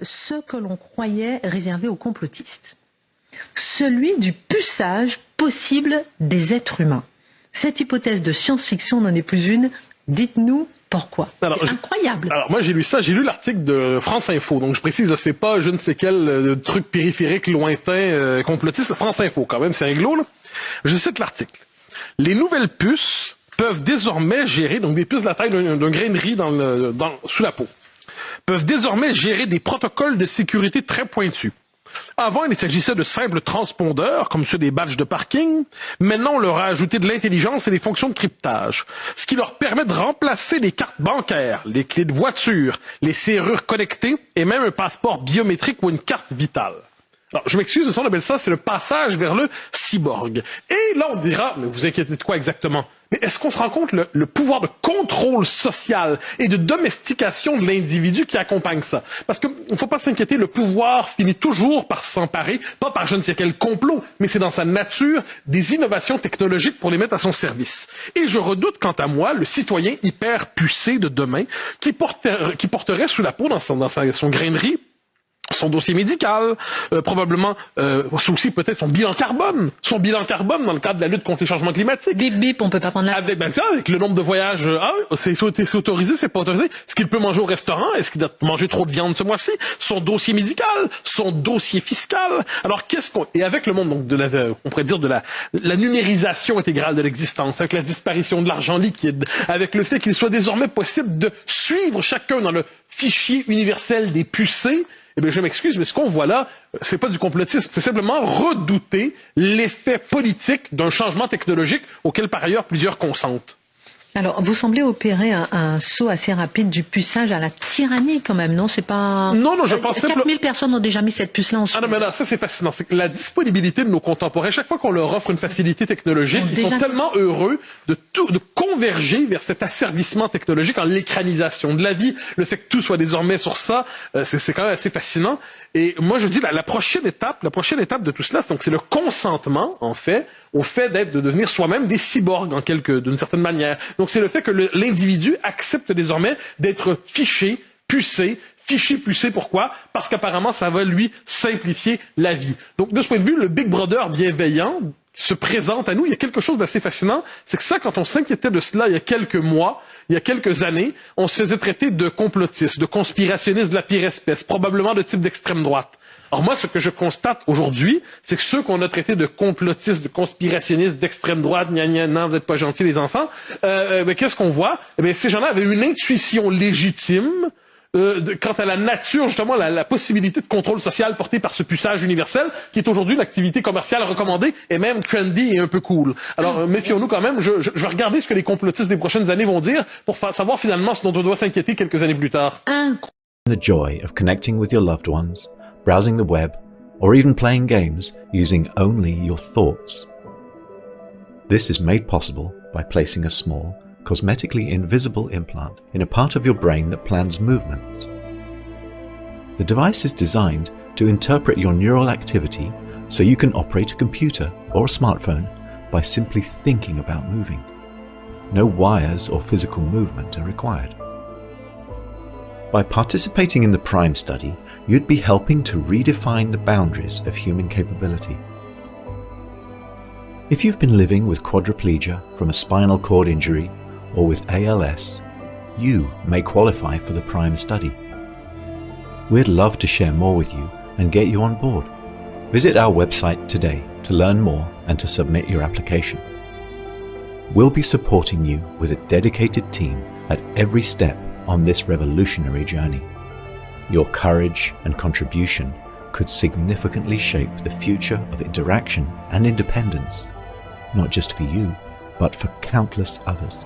ce que l'on croyait réservé aux complotistes. Celui du puçage possible des êtres humains. Cette hypothèse de science-fiction n'en est plus une. Dites-nous pourquoi. C'est incroyable. Alors moi j'ai lu ça, j'ai lu l'article de France Info, donc je précise, là, c'est pas je ne sais quel truc périphérique lointain complotiste, France Info quand même, c'est réglo là. Je cite l'article. Les nouvelles puces peuvent désormais gérer, donc des puces de la taille d'un grain de riz sous la peau, peuvent désormais gérer des protocoles de sécurité très pointus. Avant, il s'agissait de simples transpondeurs, comme ceux des badges de parking. Maintenant, on leur a ajouté de l'intelligence et des fonctions de cryptage, ce qui leur permet de remplacer les cartes bancaires, les clés de voiture, les serrures connectées et même un passeport biométrique ou une carte vitale. Alors, je m'excuse, on appelle ça, c'est le passage vers le cyborg. Et là, on dira, mais vous inquiétez de quoi exactement? Mais est-ce qu'on se rend compte le pouvoir de contrôle social et de domestication de l'individu qui accompagne ça? Parce qu'il ne faut pas s'inquiéter, le pouvoir finit toujours par s'emparer, pas par je ne sais quel complot, mais c'est dans sa nature des innovations technologiques pour les mettre à son service. Et je redoute, quant à moi, le citoyen hyper pucé de demain qui porterait sous la peau, dans son grain de riz, son dossier médical, probablement aussi peut-être son bilan carbone dans le cadre de la lutte contre les changements climatiques. Bip bip, on peut pas prendre la... Avec le nombre de voyages, c'est autorisé, c'est pas autorisé. Ce qu'il peut manger au restaurant, est-ce qu'il a mangé trop de viande ce mois-ci? Son dossier médical, son dossier fiscal. Alors et avec le monde donc on pourrait dire de la numérisation intégrale de l'existence, avec la disparition de l'argent liquide, avec le fait qu'il soit désormais possible de suivre chacun dans le fichier universel des pucés. Eh bien, je m'excuse, mais ce qu'on voit là, c'est pas du complotisme, c'est simplement redouter l'effet politique d'un changement technologique auquel, par ailleurs, plusieurs consentent. Alors, vous semblez opérer un saut assez rapide du puçage à la tyrannie, quand même, non? C'est pas... Non, je pense 4000 personnes ont déjà mis cette puce-là en Suède. Ah non, mais là, ça c'est fascinant. C'est que la disponibilité de nos contemporains, chaque fois qu'on leur offre une facilité technologique, ils sont tellement heureux de converger vers cet asservissement technologique en l'écranisation de la vie. Le fait que tout soit désormais sur ça, c'est quand même assez fascinant. Et moi, je dis, la prochaine étape de tout cela, donc c'est le consentement, en fait, au fait de devenir soi-même des cyborgs, d'une certaine manière. Donc c'est le fait que l'individu accepte désormais d'être fiché, pucé, pourquoi? Parce qu'apparemment ça va lui simplifier la vie. Donc de ce point de vue, le Big Brother bienveillant se présente à nous. Il y a quelque chose d'assez fascinant, c'est que ça, quand on s'inquiétait de cela il y a quelques mois, il y a quelques années, on se faisait traiter de complotiste, de conspirationniste de la pire espèce, probablement de type d'extrême droite. Alors moi, ce que je constate aujourd'hui, c'est que ceux qu'on a traités de complotistes, de conspirationnistes, d'extrême droite, non, vous n'êtes pas gentils les enfants, qu'est-ce qu'on voit? Ces gens-là avaient une intuition légitime quant à la nature, justement, la possibilité de contrôle social portée par ce puçage universel, qui est aujourd'hui l'activité commerciale recommandée et même trendy et un peu cool. Alors, méfions-nous quand même. Je vais regarder ce que les complotistes des prochaines années vont dire pour savoir finalement ce dont on doit s'inquiéter quelques années plus tard. The joy of connecting with your loved ones, browsing the web, or even playing games using only your thoughts. This is made possible by placing a small, cosmetically invisible implant in a part of your brain that plans movements. The device is designed to interpret your neural activity so you can operate a computer or a smartphone by simply thinking about moving. No wires or physical movement are required. By participating in the PRIME study, you'd be helping to redefine the boundaries of human capability. If you've been living with quadriplegia from a spinal cord injury or with ALS, you may qualify for the PRIME study. We'd love to share more with you and get you on board. Visit our website today to learn more and to submit your application. We'll be supporting you with a dedicated team at every step on this revolutionary journey. Your courage and contribution could significantly shape the future of interaction and independence, not just for you, but for countless others.